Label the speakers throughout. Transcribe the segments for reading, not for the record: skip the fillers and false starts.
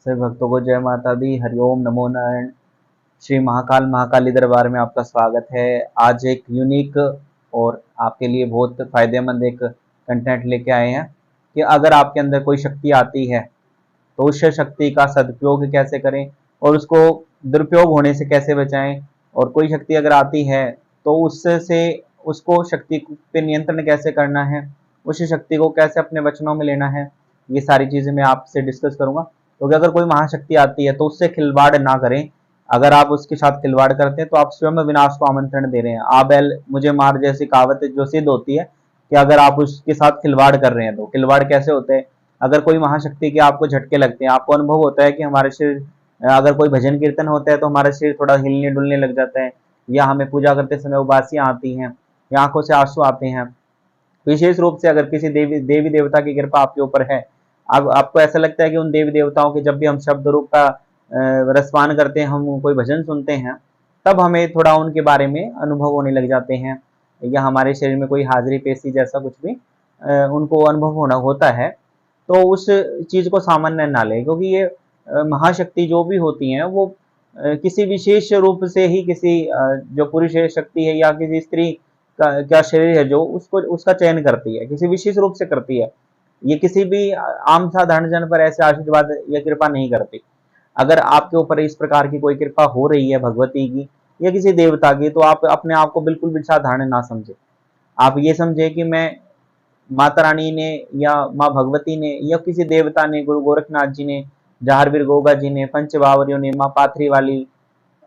Speaker 1: सभी भक्तों को जय माता दी। हरिओम नमो नारायण। श्री महाकाल महाकाली दरबार में आपका स्वागत है। आज एक यूनिक और आपके लिए बहुत फायदेमंद एक कंटेंट लेके आए हैं कि अगर आपके अंदर कोई शक्ति आती है तो उस शक्ति का सदुपयोग कैसे करें और उसको दुरुपयोग होने से कैसे बचाएं। और कोई शक्ति अगर आती है तो उससे उसको शक्ति पे नियंत्रण कैसे करना है, उस शक्ति को कैसे अपने वचनों में लेना है, ये सारी चीजें मैं आपसे डिस्कस करूंगा। क्योंकि अगर कोई महाशक्ति आती है तो उससे खिलवाड़ ना करें। अगर आप उसके साथ खिलवाड़ करते हैं तो आप स्वयं विनाश को आमंत्रण दे रहे हैं। आ बैल मुझे मार जैसी कहावत जो सिद्ध होती है कि अगर आप उसके साथ खिलवाड़ कर रहे हैं तो खिलवाड़ कैसे होते हैं। अगर कोई महाशक्ति के आपको झटके लगते हैं, आपको अनुभव होता है कि हमारे शरीर, अगर कोई भजन कीर्तन होता है तो हमारा शरीर थोड़ा हिलने डुलने लग जाता है, या हमें पूजा करते समय उबासियां आती हैं या आंखों से आंसू आते हैं। विशेष रूप से अगर किसी देवी देवता की कृपा आपके ऊपर है, आपको ऐसा लगता है कि उन देवी देवताओं के जब भी हम शब्द रूप का रसपान करते हैं, हम कोई भजन सुनते हैं, तब हमें थोड़ा उनके बारे में अनुभव होने लग जाते हैं, या हमारे शरीर में कोई हाजिरी पेशी जैसा कुछ भी उनको अनुभव होना होता है। तो उस चीज को सामान्य ना लें, क्योंकि ये महाशक्ति जो भी होती हैं वो किसी विशेष रूप से ही किसी जो पुरुष शक्ति है या किसी स्त्री का क्या शरीर है जो उसको उसका चयन करती है, किसी विशेष रूप से करती है। ये किसी भी आम साधारण जन पर ऐसे आशीर्वाद या कृपा नहीं करती। अगर आपके ऊपर इस प्रकार की कोई कृपा हो रही है भगवती की या किसी देवता की, तो आप अपने आप को बिल्कुल भी साधारण ना समझे। आप ये समझे कि मैं माता रानी ने या माँ भगवती ने या किसी देवता ने, गुरु गोरखनाथ जी ने, जहारवीर गोगा जी ने, पंच बावरियों ने, माँ पाथरी वाली,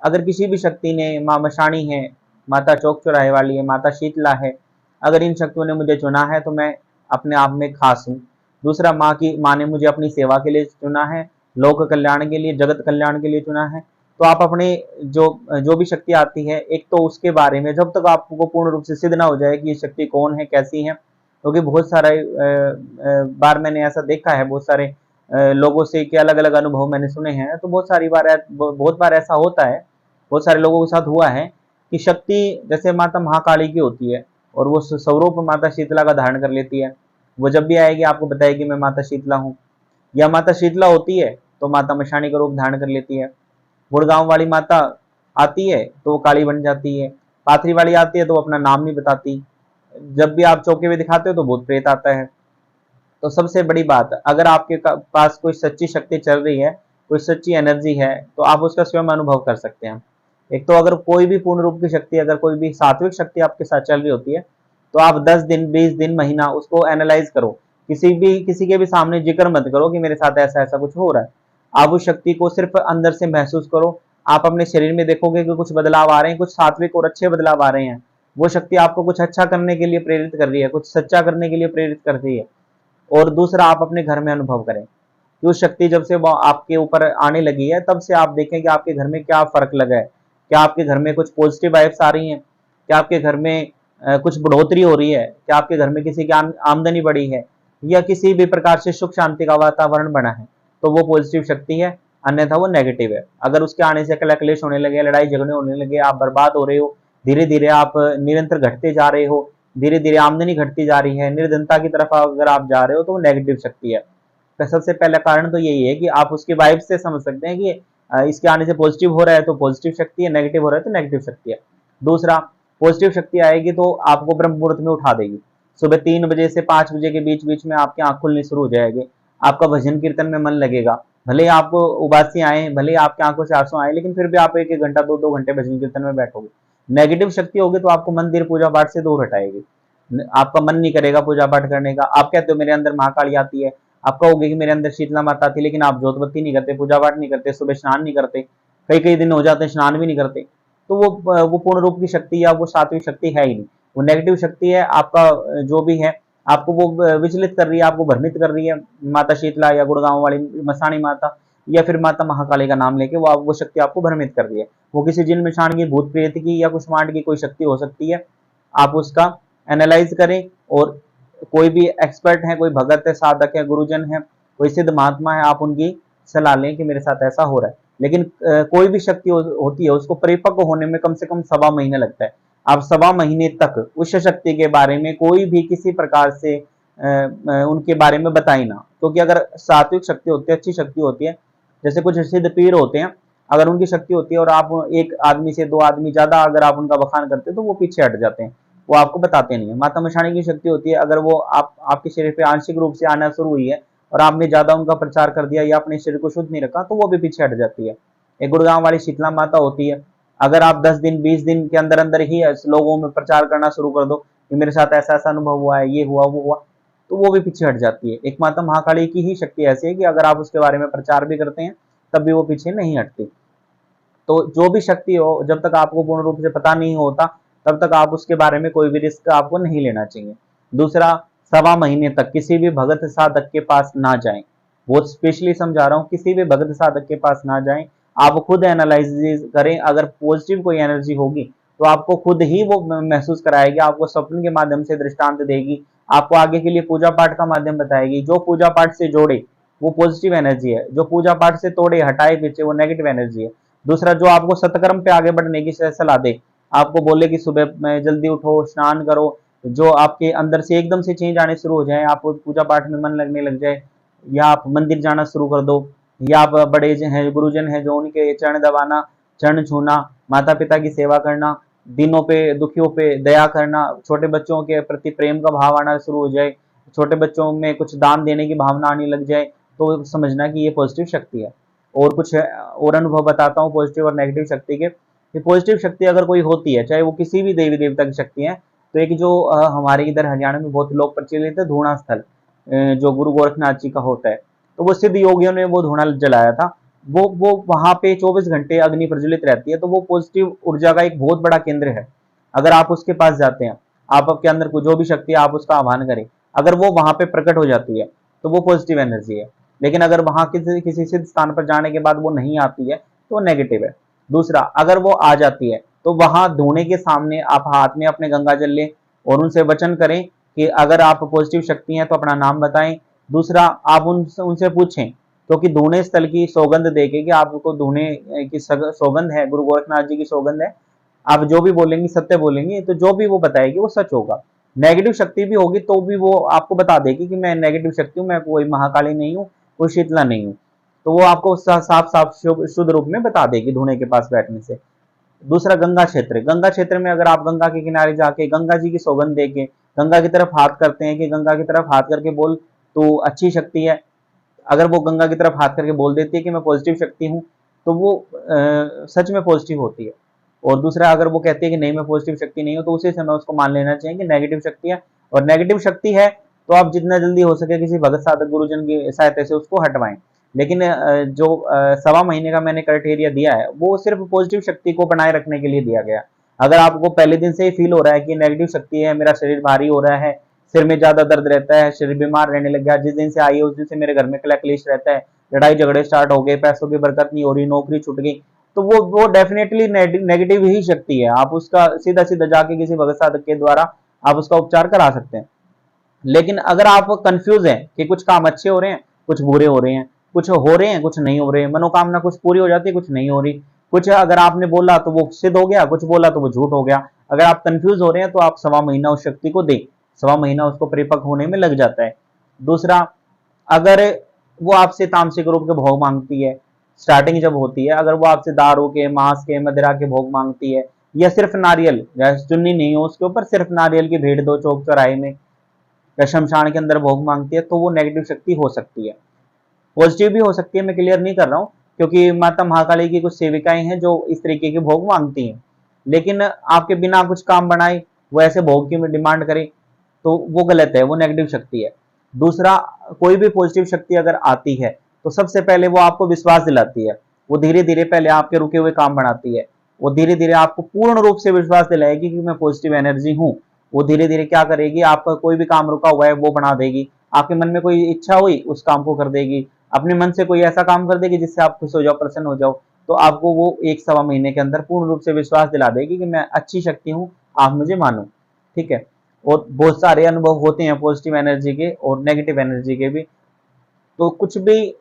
Speaker 1: अगर किसी भी शक्ति ने, माँ मशाणी है, माता चौक चौराहे वाली है, माता शीतला है, अगर इन शक्तियों ने मुझे चुना है तो मैं अपने आप में खास हूँ। दूसरा, माँ ने मुझे अपनी सेवा के लिए चुना है, लोक कल्याण के लिए, जगत कल्याण के लिए चुना है। तो आप अपने जो जो भी शक्ति आती है, एक तो उसके बारे में जब तक आपको पूर्ण रूप से सिद्ध ना हो जाए कि ये शक्ति कौन है, कैसी है, क्योंकि बहुत सारे बार मैंने ऐसा देखा है, बहुत सारे लोगों से कि अलग अलग अनुभव मैंने सुने हैं। तो बहुत बार ऐसा होता है, बहुत सारे लोगों के साथ हुआ है कि शक्ति जैसे माता महाकाली की होती है और वो स्वरूप माता शीतला का धारण कर लेती है। वो जब भी आएगी आपको बताएगी मैं माता शीतला हूँ। या माता शीतला होती है तो माता मशानी का रूप धारण कर लेती है। गुड़गांव वाली माता आती है तो वो काली बन जाती है। पाथरी वाली आती है तो वो अपना नाम नहीं बताती। जब भी आप चौके में दिखाते हो तो भूत प्रेत आता है। तो सबसे बड़ी बात, अगर आपके पास कोई सच्ची शक्ति चल रही है, कोई सच्ची एनर्जी है, तो आप उसका स्वयं अनुभव कर सकते हैं। एक तो अगर कोई भी पूर्ण रूप की शक्ति, अगर कोई भी सात्विक शक्ति आपके साथ चल रही होती है, तो आप 10 दिन, 20 दिन, महीना उसको एनालाइज करो। किसी के भी सामने जिक्र मत करो कि मेरे साथ ऐसा ऐसा कुछ हो रहा है। आप उस शक्ति को सिर्फ अंदर से महसूस करो। आप अपने शरीर में देखोगे कि कुछ बदलाव आ रहे हैं, कुछ सात्विक और अच्छे बदलाव आ रहे हैं। वो शक्ति आपको कुछ अच्छा करने के लिए प्रेरित कर रही है, कुछ सच्चा करने के लिए प्रेरित कर रही है। और दूसरा, आप अपने घर में अनुभव करें कि उस शक्ति जब से वो आपके ऊपर आने लगी है, तब से आप देखें कि आपके घर में क्या फर्क लगा है। क्या आपके घर में कुछ पॉजिटिव वाइब्स आ रही हैं? क्या आपके घर में कुछ बढ़ोतरी हो रही है? क्या आपके घर में किसी की आमदनी बढ़ी है, या किसी भी प्रकार से सुख शांति का वातावरण बना है? तो वो पॉजिटिव शक्ति है, अन्यथा वो नेगेटिव है। अगर उसके आने से कलह क्लेश होने लगे, लड़ाई झगड़े होने लगे, आप बर्बाद हो रहे हो, धीरे धीरे आप निरंतर घटते जा रहे हो, धीरे धीरे आमदनी घटती जा रही है, निर्धनता की तरफ अगर आप जा रहे हो, तो वो नेगेटिव शक्ति है। तो सबसे पहला कारण तो यही है कि आप उसकी वाइब से समझ सकते हैं कि इसके आने से पॉजिटिव हो रहा है तो पॉजिटिव शक्ति है, नेगेटिव हो रहा है तो नेगेटिव शक्ति है। दूसरा, पॉजिटिव शक्ति आएगी तो आपको ब्रह्म मुहूर्त में उठा देगी। सुबह 3 बजे से 5 बजे के बीच बीच में आपकी आंख खुलनी शुरू हो जाएगी। आपका भजन कीर्तन में मन लगेगा। भले ही आपको उबासी आए, भले ही आपकी आंखों से आंसू आए, लेकिन फिर भी आप 1-1 घंटा, 2-2 घंटे भजन कीर्तन में बैठोगे। नेगेटिव शक्ति होगी तो आपको मंदिर पूजा पाठ से दूर हटाएगी। आपका मन नहीं करेगा पूजा पाठ करने का। आप कहते हो मेरे अंदर महाकाली आती है, आप कहोगे कि मेरे अंदर शीतला माता आती है, लेकिन आप जोतबत्ती नहीं करते, पूजा पाठ नहीं करते, सुबह स्नान नहीं करते, कई कई दिन हो जाते हैं स्नान भी नहीं करते, तो वो पूर्ण रूप की शक्ति या वो सात्विक शक्ति है ही नहीं। वो नेगेटिव शक्ति है। आपका जो भी है, आपको वो विचलित कर रही है, आपको भ्रमित कर रही है। माता शीतला या गुड़गांव वाली मसाणी माता या फिर माता महाकाली का नाम लेके वो शक्ति आपको भ्रमित कर रही है। वो किसी जिन मिशान की, भूत प्रेत की या कुष्मांड की कोई शक्ति हो सकती है। आप उसका एनालाइज करें, और कोई भी एक्सपर्ट है, कोई भगत है, साधक है, गुरुजन है, कोई सिद्ध महात्मा है, आप उनकी सलाह लें कि मेरे साथ ऐसा हो रहा है। लेकिन कोई भी शक्ति होती है, उसको परिपक्व होने में कम से कम 1.25 महीने लगता है। आप 1.25 महीने तक उस शक्ति के बारे में कोई भी किसी प्रकार से उनके बारे में बताई ना, क्योंकि अगर सात्विक शक्ति होती है, अच्छी शक्ति होती है, जैसे कुछ सिद्ध पीर होते हैं, अगर उनकी शक्ति होती है और आप एक आदमी से 2 आदमी ज्यादा अगर आप उनका बखान करते हैं तो वो पीछे हट जाते हैं, वो आपको बताते नहीं है। माता मशाणी की शक्ति होती है, अगर वो आपके शरीर पे आंशिक रूप से आना शुरू हुई है और आपने ज्यादा उनका प्रचार कर दिया या अपने शरीर को शुद्ध नहीं रखा तो वो भी पीछे हट जाती है। एक गुड़गांव वाली शीतला माता होती है, अगर आप 10 दिन 20 दिन के अंदर अंदर ही लोगों में प्रचार करना शुरू कर दो कि मेरे साथ ऐसा ऐसा अनुभव हुआ है, ये हुआ वो हुआ, तो वो भी पीछे हट जाती है। एक माता महाकाली की ही शक्ति ऐसी है कि अगर आप उसके बारे में प्रचार भी करते हैं तब भी वो पीछे नहीं हटती। तो जो भी शक्ति हो, जब तक आपको पूर्ण रूप से पता नहीं होता तब तक आप उसके बारे में कोई भी रिस्क आपको नहीं लेना चाहिए। दूसरा, 1.25 महीने तक किसी भी भगत साधक के पास ना जाएं। बहुत स्पेशली समझा रहा हूँ, किसी भी भगत साधक के पास ना जाएं। आप खुद एनालिसिस करें, अगर पॉजिटिव कोई एनर्जी होगी तो आपको खुद ही वो महसूस कराएगी, आपको स्वप्न के माध्यम से दृष्टांत देगी, आपको आगे के लिए पूजा पाठ का माध्यम बताएगी। जो पूजा पाठ से जोड़े वो पॉजिटिव एनर्जी है, जो पूजा पाठ से तोड़े हटाए पीछे वो नेगेटिव एनर्जी है। दूसरा, जो आपको सत्कर्म पे आगे बढ़ने की सलाह दे, आपको बोले कि सुबह में जल्दी उठो, स्नान करो, जो आपके अंदर से एकदम से चेंज आने शुरू हो जाए, आप पूजा पाठ में मन लगने लग जाए, या आप मंदिर जाना शुरू कर दो, या आप बड़े हैं गुरुजन हैं जो उनके चरण दबाना, चरण छूना, माता पिता की सेवा करना, दिनों पे दुखियों पे दया करना, छोटे बच्चों के प्रति प्रेम का भाव आना शुरू हो जाए, छोटे बच्चों में कुछ दान देने की भावना आने लग जाए, तो समझना कि ये पॉजिटिव शक्ति है। और कुछ और अनुभव बताता हूँ पॉजिटिव और नेगेटिव शक्ति के। कि पॉजिटिव शक्ति अगर कोई होती है, चाहे वो किसी भी देवी देवता की शक्ति है, तो एक जो हमारे इधर हरियाणा में बहुत लोग प्रचलित है, धूणा स्थल, जो गुरु गोरखनाथ जी का होता है, तो वो सिद्ध योगियों ने वो धूणा जलाया था, वो वहां पे 24 घंटे अग्नि प्रज्वलित रहती है, तो वो पॉजिटिव ऊर्जा का एक बहुत बड़ा केंद्र है। अगर आप उसके पास जाते हैं, आपके अंदर जो भी शक्ति है आप उसका आह्वान करें, अगर वो वहां पे प्रकट हो जाती है तो वो पॉजिटिव एनर्जी है। लेकिन अगर वहां किसी सिद्ध स्थान पर जाने के बाद वो नहीं आती है तो नेगेटिव है। दूसरा, अगर वो आ जाती है तो वहां धोने के सामने आप हाथ में अपने गंगा जल लें और उनसे वचन करें कि अगर आप पॉजिटिव शक्ति हैं तो अपना नाम बताएं। दूसरा, आप उनसे पूछें, क्योंकि धोने स्थल की सौगंध देके कि आपको धोने की सौगंध है, गुरु गोरखनाथ जी की सौगंध है, आप जो भी बोलेंगे सत्य बोलेंगे तो जो भी वो बताएगी वो सच होगा। नेगेटिव शक्ति भी होगी तो भी वो आपको बता देगी कि मैं नेगेटिव शक्ति हूँ, मैं कोई महाकाली नहीं हूँ, कोई शीतला नहीं हूँ, तो वो आपको साफ साफ शुद्ध रूप में बता देगी धोने के पास बैठने से। दूसरा, गंगा क्षेत्र में अगर आप गंगा के किनारे जाके गंगा जी की सौगंध देके गंगा की तरफ हाथ करते हैं कि गंगा की तरफ हाथ करके बोल तो अच्छी शक्ति है, अगर वो गंगा की तरफ हाथ करके बोल देती है कि मैं पॉजिटिव शक्ति हूँ तो वो सच में पॉजिटिव होती है। और दूसरा, अगर वो कहती है कि नहीं मैं पॉजिटिव शक्ति नहीं हूँ, तो उसी समय उसको मान लेना चाहिए कि नेगेटिव शक्ति है, और नेगेटिव शक्ति है तो आप जितना जल्दी हो सके किसी भगत साधक गुरुजन की सहायता से उसको हटवाएं। लेकिन जो 1.25 महीने का मैंने क्राइटेरिया दिया है वो सिर्फ पॉजिटिव शक्ति को बनाए रखने के लिए दिया गया। अगर आपको पहले दिन से ही फील हो रहा है कि नेगेटिव शक्ति है, मेरा शरीर भारी हो रहा है, सिर में ज्यादा दर्द रहता है, शरीर बीमार रहने लग गया, जिस दिन से आई है उस दिन से मेरे घर में क्लेश रहता है, लड़ाई झगड़े स्टार्ट हो गए, पैसों की बरकत नहीं हो रही, नौकरी छूट गई, तो वो डेफिनेटली नेगेटिव ही शक्ति है। आप उसका सीधा सीधा जाके किसी भगत साधक के द्वारा आप उसका उपचार करा सकते हैं। लेकिन अगर आप कंफ्यूज हैं कि कुछ काम अच्छे हो रहे हैं, कुछ बुरे हो रहे हैं, कुछ हो रहे हैं, कुछ नहीं हो रहे हैं, मनोकामना कुछ पूरी हो जाती है, कुछ नहीं हो रही, कुछ अगर आपने बोला तो वो सिद्ध हो गया, कुछ बोला तो वो झूठ हो गया, अगर आप कंफ्यूज हो रहे हैं तो आप 1.25 महीना उस शक्ति को दें, 1.25 महीना उसको परिपक्व होने में लग जाता है। दूसरा, अगर वो आपसे तामसिक रूप के भोग मांगती है, स्टार्टिंग जब होती है, अगर वो आपसे दारू के, मांस के, मदिरा के भोग मांगती है, या सिर्फ नारियल, चुन्नी नहीं हो उसके ऊपर, सिर्फ नारियल की भेंट दो चौक चौराहे में या शमशान के अंदर भोग मांगती है, तो वो नेगेटिव शक्ति हो सकती है। पॉजिटिव भी हो सकती है, मैं क्लियर नहीं कर रहा हूँ, क्योंकि माता महाकाली की कुछ सेविकाएं हैं जो इस तरीके के भोग मांगती हैं, लेकिन आपके बिना कुछ काम बनाए वो ऐसे भोग की डिमांड करे तो वो गलत है, वो नेगेटिव शक्ति है। दूसरा, कोई भी पॉजिटिव शक्ति अगर आती है तो सबसे पहले वो आपको विश्वास दिलाती है, वो धीरे धीरे पहले आपके रुके हुए काम बनाती है, वो धीरे धीरे आपको पूर्ण रूप से विश्वास दिलाएगी कि मैं पॉजिटिव एनर्जी हूँ। वो धीरे धीरे क्या करेगी, आपका कोई भी काम रुका हुआ है वो बना देगी, आपके मन में कोई इच्छा हुई उस काम को कर देगी, अपने मन से कोई ऐसा काम कर देगी जिससे आप खुश हो जाओ, प्रसन्न हो जाओ, तो आपको वो 1-1.25 महीने के अंदर पूर्ण रूप से विश्वास दिला देगी कि मैं अच्छी शक्ति हूँ, आप मुझे मानो। ठीक है। और बहुत सारे अनुभव होते हैं पॉजिटिव एनर्जी के और नेगेटिव एनर्जी के भी, तो कुछ भी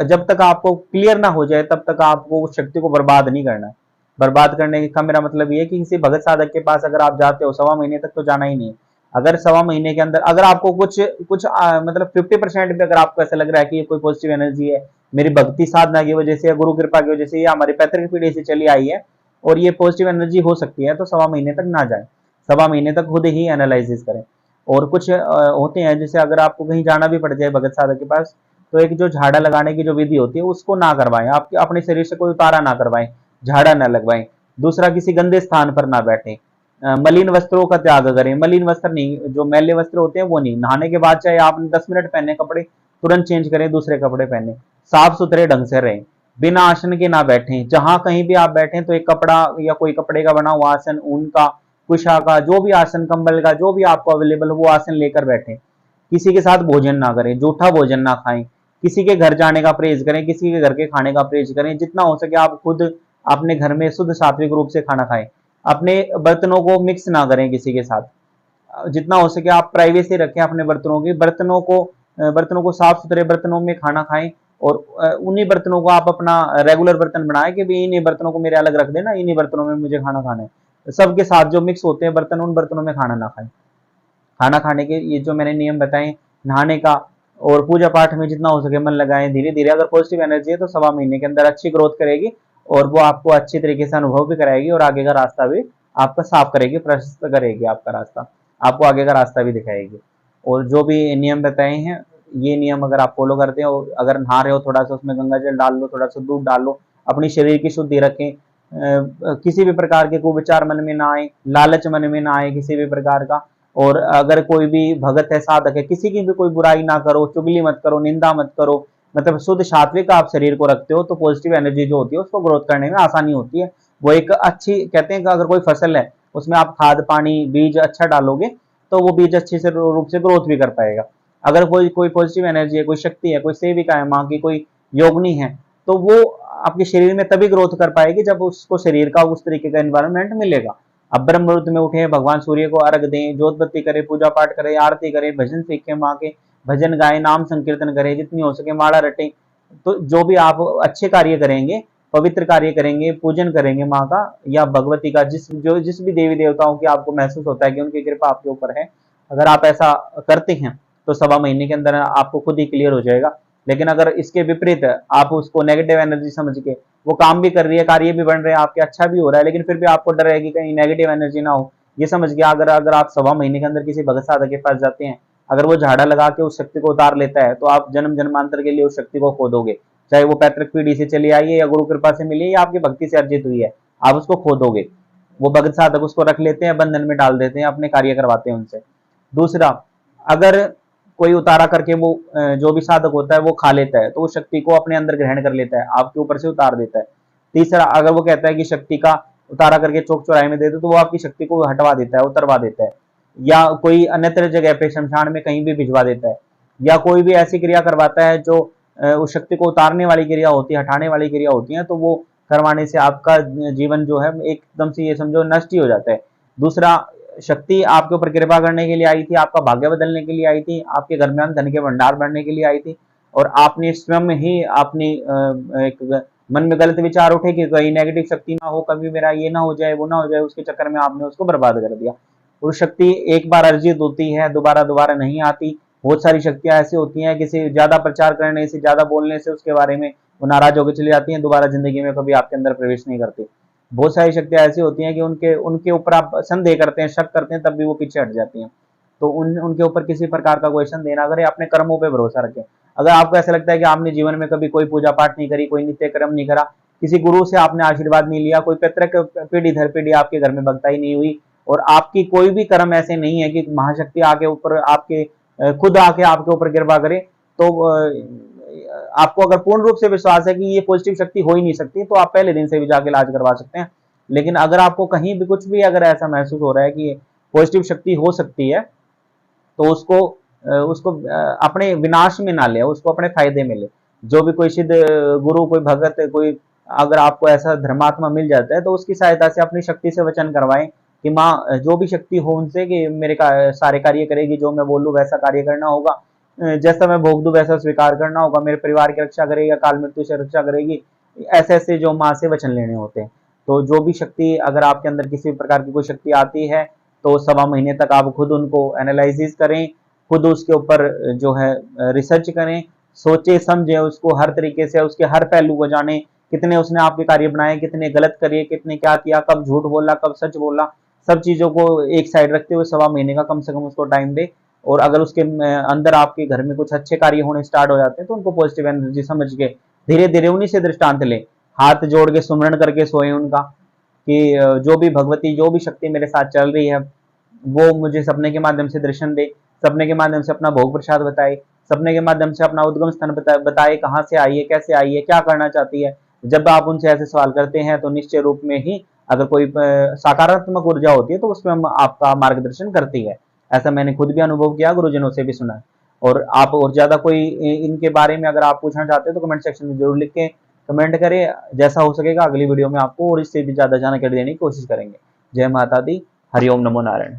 Speaker 1: जब तक आपको क्लियर ना हो जाए तब तक आपको उस शक्ति को बर्बाद नहीं करना। बर्बाद करने का मेरा मतलब ये है कि किसी भगत साधक के पास अगर आप जाते हो 1.25 महीने तक तो जाना ही नहीं, अगर 1.25 महीने के अंदर अगर आपको कुछ कुछ मतलब 50% भी अगर आपको ऐसा लग रहा है कि ये कोई पॉजिटिव एनर्जी है, मेरी भक्ति साधना की वजह से या गुरु कृपा की वजह से या हमारी पैतृक पीढ़ी से चली आई है और ये पॉजिटिव एनर्जी हो सकती है, तो 1.25 महीने तक ना जाए, 1.25 महीने तक खुद ही एनालिसिस करें। और कुछ होते हैं जैसे अगर आपको कहीं जाना भी पड़ जाए भगत साधक के पास, तो एक जो झाड़ा लगाने की जो विधि होती है उसको ना करवाएं, आप अपने शरीर से कोई उतारा ना करवाएं, झाड़ा ना लगवाएं। दूसरा, किसी गंदे स्थान पर ना बैठें। मलिन वस्त्रों का त्याग करें, मलिन वस्त्र नहीं, जो मैले वस्त्र होते हैं वो नहीं, नहाने के बाद चाहे आपने 10 मिनट पहने कपड़े तुरंत चेंज करें, दूसरे कपड़े पहने, साफ सुथरे ढंग से रहें, बिना आसन के ना बैठें। जहां कहीं भी आप बैठें तो एक कपड़ा या कोई कपड़े का बना हुआ आसन, ऊन का, कुशा का, जो भी आसन, कंबल का, जो भी आपको अवेलेबल हो वो आसन लेकर बैठें। किसी के साथ भोजन ना करें, जूठा भोजन ना खाएं, किसी के घर जाने का परहेज करें, किसी के घर के खाने का परहेज करें। जितना हो सके आप खुद अपने घर में शुद्ध सात्विक रूप से खाना खाएं। अपने बर्तनों को मिक्स ना करें किसी के साथ। जितना हो सके आप प्राइवेसी रखें अपने बर्तनों की, बर्तनों को साफ सुथरे बर्तनों में खाना खाएं। और उन्हीं बर्तनों को आप अपना रेगुलर बर्तन बनाएं कि भी इन्हीं बर्तनों को मेरे अलग रख देना, इन्हीं बर्तनों में मुझे खाना खाना है। सबके साथ जो मिक्स होते हैं बर्तन, उन बर्तनों में खाना ना खाएं। खाना खाने के ये जो मैंने नियम बताए, नहाने का और पूजा पाठ में जितना हो सके मन लगाएं। धीरे धीरे अगर पॉजिटिव एनर्जी है तो 1.25 महीने के अंदर अच्छी ग्रोथ करेगी और वो आपको अच्छी तरीके से अनुभव भी कराएगी और आगे का रास्ता भी आपका साफ करेगी, प्रशस्त करेगी आपका रास्ता, आपको आगे का रास्ता भी दिखाएगी। और जो भी नियम बताए हैं, ये नियम अगर आप फॉलो करते हो, अगर नहा रहे हो थोड़ा सा उसमें गंगा जल डाल लो, थोड़ा सा दूध डाल लो, अपनी शरीर की शुद्धि रखें। किसी भी प्रकार के कुविचार मन में ना आए, लालच मन में ना आए किसी भी प्रकार का। और अगर कोई भी भगत है, साधक है, किसी की भी कोई बुराई ना करो, चुगली मत करो, निंदा मत करो, मतलब शुद्ध सात्विक आप शरीर को रखते हो तो पॉजिटिव एनर्जी जो होती है उसको ग्रोथ करने में आसानी होती है। वो एक अच्छी, कहते हैं कि अगर कोई फसल है उसमें आप खाद पानी बीज अच्छा डालोगे तो वो बीज अच्छे से रूप से ग्रोथ भी कर पाएगा। अगर कोई कोई पॉजिटिव एनर्जी है, कोई शक्ति है, कोई सेविका है माँ की, कोई योगनी है, तो वो आपके शरीर में तभी ग्रोथ कर पाएगी जब उसको शरीर का उस तरीके का एनवायरनमेंट मिलेगा। अब ब्रह्म मुहूर्त में उठे, भगवान सूर्य को अर्घ दें, जोत बत्ती करें, पूजा पाठ करें, आरती करें, भजन सीखें, माँ के भजन गाएं, नाम संकीर्तन करें, जितनी हो सके माला रटें। तो जो भी आप अच्छे कार्य करेंगे, पवित्र कार्य करेंगे, पूजन करेंगे माँ का या भगवती का, जिस भी देवी देवताओं की आपको महसूस होता है कि उनकी कृपा आपके ऊपर है, अगर आप ऐसा करते हैं तो 1.25 महीने के अंदर आपको खुद ही क्लियर हो जाएगा। लेकिन अगर इसके विपरीत आप उसको नेगेटिव एनर्जी समझ के, वो काम भी कर रही है, कार्य भी बन रहे हैं आपके, अच्छा भी हो रहा है, लेकिन फिर भी आपको डर है कि कहीं नेगेटिव एनर्जी ना हो, ये समझ के अगर अगर आप 1.25 महीने के अंदर किसी भगत साधक के पास जाते हैं, अगर वो झाड़ा लगा के उस शक्ति को उतार लेता है तो आप जन्म जन्मांतर के लिए उस शक्ति को खो दोगे। चाहे वो पैतृक पीढ़ी से चली आई है या गुरु कृपा से मिली है या आपकी भक्ति से अर्जित हुई है, आप उसको खो दोगे। वो भगत साधक उसको रख लेते हैं, बंधन में डाल देते हैं, अपने कार्य करवाते हैं उनसे। दूसरा, अगर कोई उतारा करके वो जो भी साधक होता है वो खा लेता है तो उस शक्ति को अपने अंदर ग्रहण कर लेता है, आपके ऊपर से उतार देता है। तीसरा, अगर वो कहता है कि शक्ति का उतारा करके चौक चौराहे में दे दो, तो वो आपकी शक्ति को हटवा देता है, उतरवा देता है, या कोई अन्यत्र जगह पे शमशान में कहीं भी भिजवा देता है, या कोई भी ऐसी क्रिया करवाता है जो उस शक्ति को उतारने वाली क्रिया होती है, हटाने वाली क्रिया होती है, तो वो करवाने से आपका जीवन जो है एकदम से ये समझो नष्ट ही हो जाता है। दूसरा, शक्ति आपके ऊपर कृपा करने के लिए आई थी, आपका भाग्य बदलने के लिए आई थी, आपके घर में धन के भंडार बढ़ने के लिए आई थी, और आपने स्वयं ही अपनी एक मन में गलत विचार उठे कि कहीं नेगेटिव शक्ति ना हो, कभी मेरा ये ना हो जाए, वो ना हो जाए, उसके चक्कर में आपने उसको बर्बाद कर दिया। और शक्ति एक बार अर्जित होती है, दोबारा दोबारा नहीं आती। बहुत सारी शक्तियां ऐसी होती हैं, किसी ज्यादा प्रचार करने से, ज्यादा बोलने से उसके बारे में वो नाराज होकर चली जाती हैं, दोबारा जिंदगी में कभी आपके अंदर प्रवेश नहीं करती। बहुत सारी शक्तियां ऐसी होती हैं कि उनके उनके ऊपर आप संदेह करते हैं, शक करते हैं, तब भी वो पीछे हट जाती हैं। तो उनके ऊपर किसी प्रकार का कोई संदेह ना करें, अपने कर्मों पे भरोसा रखें। अगर आपको ऐसा लगता है कि आपने जीवन में कभी कोई पूजा पाठ नहीं करी, कोई नित्य कर्म नहीं करा, किसी गुरु से आपने आशीर्वाद नहीं लिया, कोई पैतृक पीढ़ी दर पीढ़ी आपके घर में भक्ताई नहीं हुई, और आपकी कोई भी कर्म ऐसे नहीं है कि महाशक्ति आके ऊपर आपके खुद आके आपके ऊपर कृपा करे, तो आपको अगर पूर्ण रूप से विश्वास है कि ये पॉजिटिव शक्ति हो ही नहीं सकती, तो आप पहले दिन से भी जाके इलाज करवा सकते हैं। लेकिन अगर आपको कहीं भी कुछ भी अगर ऐसा महसूस हो रहा है कि पॉजिटिव शक्ति हो सकती है, तो उसको उसको अपने विनाश में ना ले, उसको अपने फायदे में ले। जो भी कोई सिद्ध गुरु, कोई भगत, कोई अगर आपको ऐसा धर्मात्मा मिल जाता है तो उसकी सहायता से अपनी शक्ति से वचन करवाएं कि माँ जो भी शक्ति हो उनसे कि मेरे सारे कार्य करेगी, जो मैं बोलूँ वैसा कार्य करना होगा, जैसा मैं भोग दूं वैसा स्वीकार करना होगा, मेरे परिवार की रक्षा करेगी, काल मृत्यु से रक्षा करेगी। ऐसे ऐसे जो माँ से वचन लेने होते हैं। तो जो भी शक्ति अगर आपके अंदर किसी प्रकार की कोई शक्ति आती है तो 1.25 महीने तक आप खुद उनको एनालिसिस करें, खुद उसके ऊपर जो है रिसर्च करें, सोचे समझे उसको हर तरीके से, उसके हर पहलू को जाने, कितने उसने आपके कार्य बनाए, कितने गलत करे, कितने क्या किया, कब झूठ बोला, कब सच बोला, सब चीजों को एक साइड रखते हुए 1.25 महीने का कम से कम उसको टाइम दे। और अगर उसके अंदर आपके घर में कुछ अच्छे कार्य होने स्टार्ट हो जाते हैं तो उनको पॉजिटिव एनर्जी समझ के धीरे धीरे उन्हीं से दृष्टांत ले, हाथ जोड़ के सुमरण करके सोए उनका कि जो भी भगवती, जो भी शक्ति मेरे साथ चल रही है वो मुझे सपने के माध्यम से दर्शन दे, सपने के माध्यम से अपना भोग प्रसाद बताए, सपने के माध्यम से अपना उद्गम स्थान बताए, कहाँ से आई है, कैसे आई है, क्या करना चाहती है। जब आप उनसे ऐसे सवाल करते हैं तो निश्चय रूप में ही अगर कोई सकारात्मक ऊर्जा होती है तो उसमें हम आपका मार्गदर्शन करती है। ऐसा मैंने खुद भी अनुभव किया, गुरुजनों से भी सुना। और आप और ज्यादा कोई इनके बारे में अगर आप पूछना चाहते हो तो कमेंट सेक्शन में जरूर लिख के कमेंट करें। जैसा हो सकेगा अगली वीडियो में आपको और इससे भी ज्यादा जानकारी देने की कोशिश करेंगे। जय माता दी, हरिओम नमो नारायण।